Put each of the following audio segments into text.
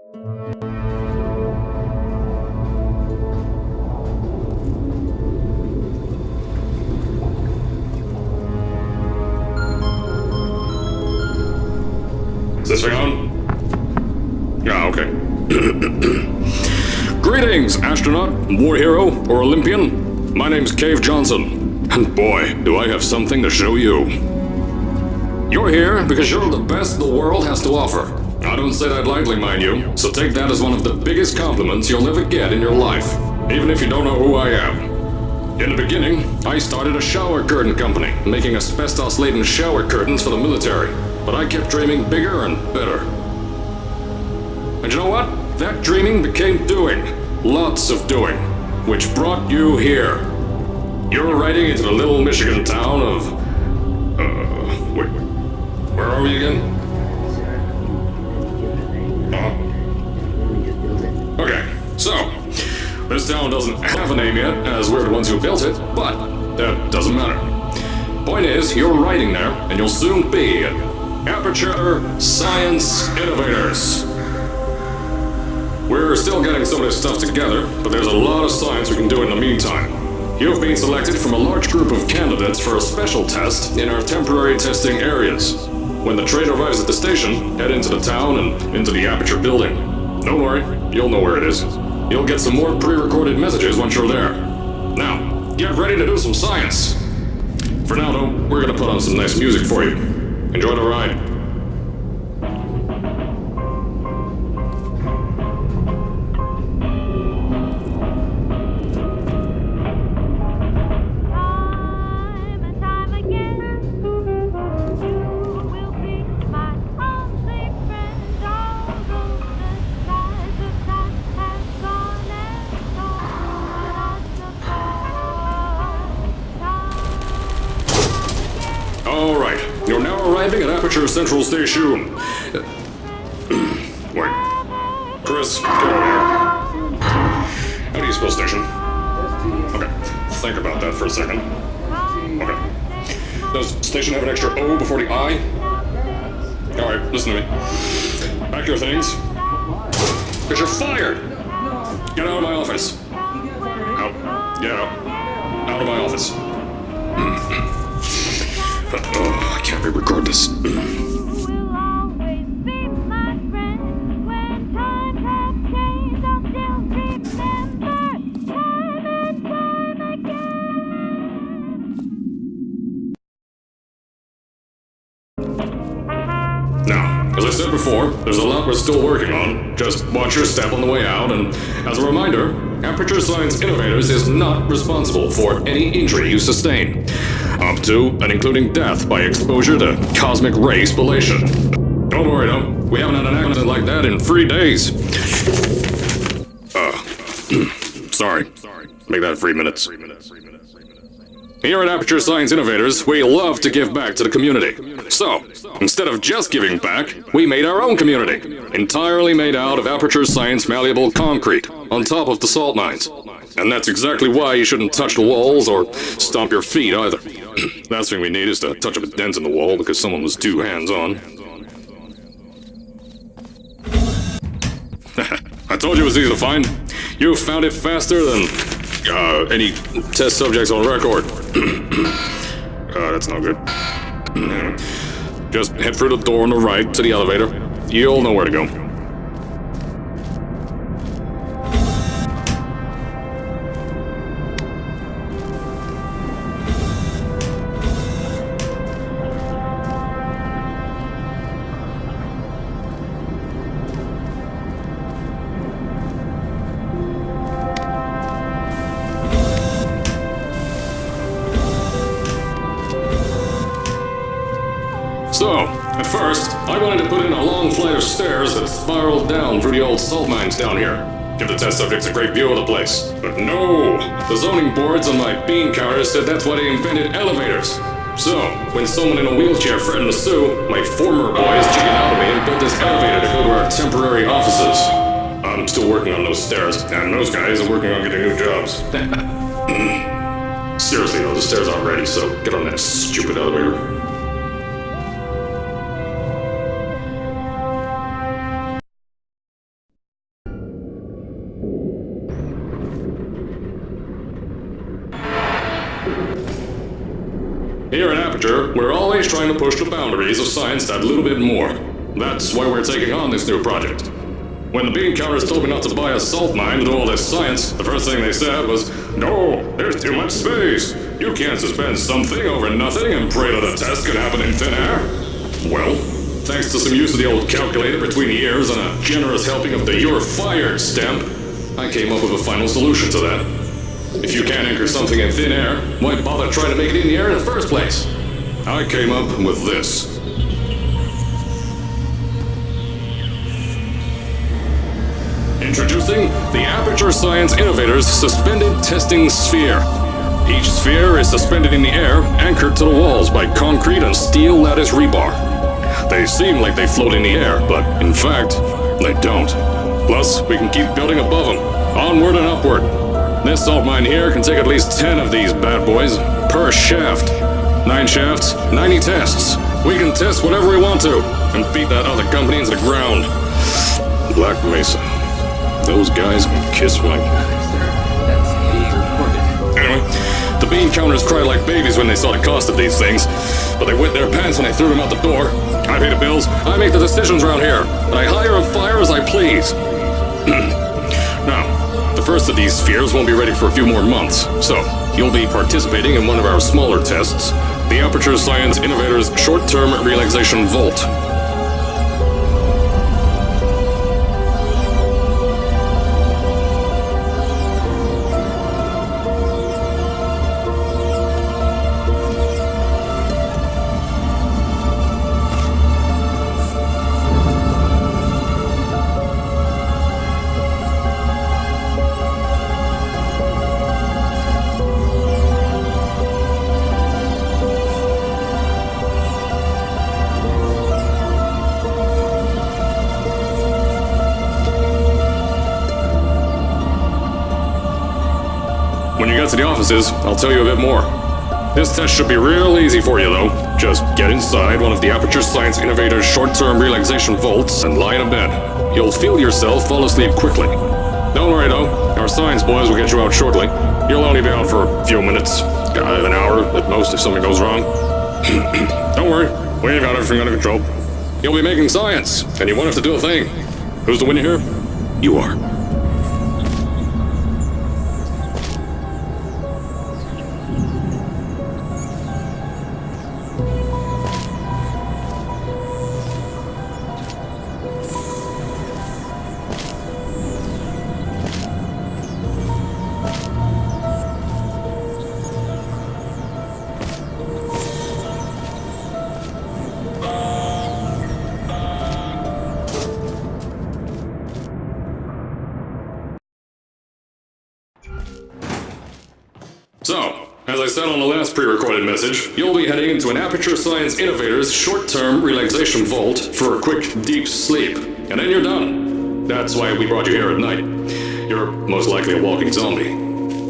Is this thing on? Yeah, okay. Greetings, astronaut, war hero, or Olympian. My name's Cave Johnson, and boy, do I have something to show you. You're here because you're the best the world has to offer. I don't say that lightly, mind you, so take that as one of the biggest compliments you'll ever get in your life, even if you don't know who I am. In the beginning, I started a shower curtain company, making asbestos-laden shower curtains for the military, but I kept dreaming bigger and better. And you know what? That dreaming became doing. Lots of doing. Which brought you here. You're riding into the little Michigan town of... wait. Where are we again? Okay, so... this town doesn't have a name yet, as we're the ones who built it, but that doesn't matter. Point is, you're riding there, and you'll soon be at Aperture Science Innovators. We're still getting some of this stuff together, but there's a lot of science we can do in the meantime. You've been selected from a large group of candidates for a special test in our temporary testing areas. When the train arrives at the station, head into the town and into the Aperture building. Don't worry, you'll know where it is. You'll get some more pre-recorded messages once you're there. Now, get ready to do some science. For now, though, we're gonna put on some nice music for you. Enjoy the ride. Alright, you're now arriving at Aperture Central Station. Wait. Chris, get over here. How do you spell station? Okay, think about that for a second. Okay. Does station have an extra O before the I? Alright, listen to me. Pack your things. Because you're fired! Get out of my office. Out. Get out. Out of my office. I can't re-record this. Now, as I said before, there's a lot we're still working on. Just watch your step on the way out, and as a reminder, Aperture Science Innovators is not responsible for any injury you sustain, up to and including death by exposure to cosmic ray spallation. Don't worry though, we haven't had an accident like that in 3 days. Sorry. Make that 3 minutes. Here at Aperture Science Innovators, we love to give back to the community. So, instead of just giving back, we made our own community, entirely made out of Aperture Science malleable concrete, on top of the salt mines. And that's exactly why you shouldn't touch the walls or stomp your feet either. Last thing we need is to touch up a dent in the wall because someone was too hands-on. I told you it was easy to find. You found it faster than any test subjects on record. That's not good. Just head through the door on the right to the elevator. You'll know where to go. So, at first, I wanted to put in a long flight of stairs that spiraled down through the old salt mines down here. Give the test subjects a great view of the place. But no! The zoning boards on my bean counters said that's why they invented elevators. So, when someone in a wheelchair threatened to sue, my former boys chickened out of me and built this elevator to go to our temporary offices. I'm still working on those stairs, and those guys are working on getting new jobs. Seriously though, the stairs aren't ready, so get on that stupid elevator. Here at Aperture, we're always trying to push the boundaries of science that little bit more. That's why we're taking on this new project. When the bean counters told me not to buy a salt mine to do all this science, the first thing they said was, "No, there's too much space. You can't suspend something over nothing and pray that a test can happen in thin air." Well, thanks to some use of the old calculator between the ears and a generous helping of the "You're Fired" stamp, I came up with a final solution to that. If you can't anchor something in thin air, why bother trying to make it in the air in the first place? I came up with this. Introducing the Aperture Science Innovators Suspended Testing Sphere. Each sphere is suspended in the air, anchored to the walls by concrete and steel lattice rebar. They seem like they float in the air, but in fact, they don't. Plus, we can keep building above them, onward and upward. This salt mine here can take at least 10 of these bad boys per shaft. 9 shafts, 90 tests. We can test whatever we want to and beat that other company into the ground. Black Mesa. Those guys can kiss my... Anyway, the bean counters cried like babies when they saw the cost of these things, but they wet their pants when they threw them out the door. I pay the bills, I make the decisions around here, and I hire and fire as I please. Now, the first of these spheres won't be ready for a few more months, so you'll be participating in one of our smaller tests, the Aperture Science Innovators Short-Term Relaxation Vault. When you get to the offices, I'll tell you a bit more. This test should be real easy for you, though. Just get inside one of the Aperture Science Innovators short-term relaxation vaults and lie in a bed. You'll feel yourself fall asleep quickly. Don't worry, though. Our science boys will get you out shortly. You'll only be out for a few minutes. An hour at most if something goes wrong. Don't worry. We've got everything under control. You'll be making science, and you won't have to do a thing. Who's the winner here? You are. So, as I said on the last pre-recorded message, you'll be heading into an Aperture Science Innovators short-term relaxation vault for a quick, deep sleep. And then you're done. That's why we brought you here at night. You're most likely a walking zombie.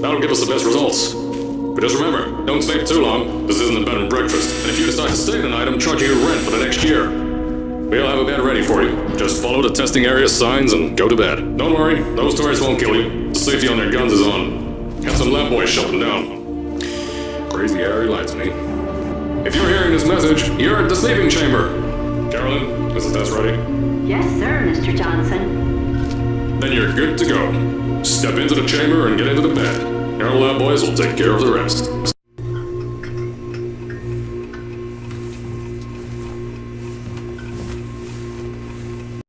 That'll give us the best results. But just remember, don't stay too long. This isn't a bed and breakfast. And if you decide to stay the night, I'm charging you rent for the next year. We'll have a bed ready for you. Just follow the testing area signs and go to bed. Don't worry, those tourists won't kill you. The safety on their guns is on. Got some lab boys shut them down. Crazy Harry lied to me. If you're hearing this message, you're at the sleeping chamber. Carolyn, is the test ready? Yes, sir, Mr. Johnson. Then you're good to go. Step into the chamber and get into the bed. Our lab boys will take care of the rest.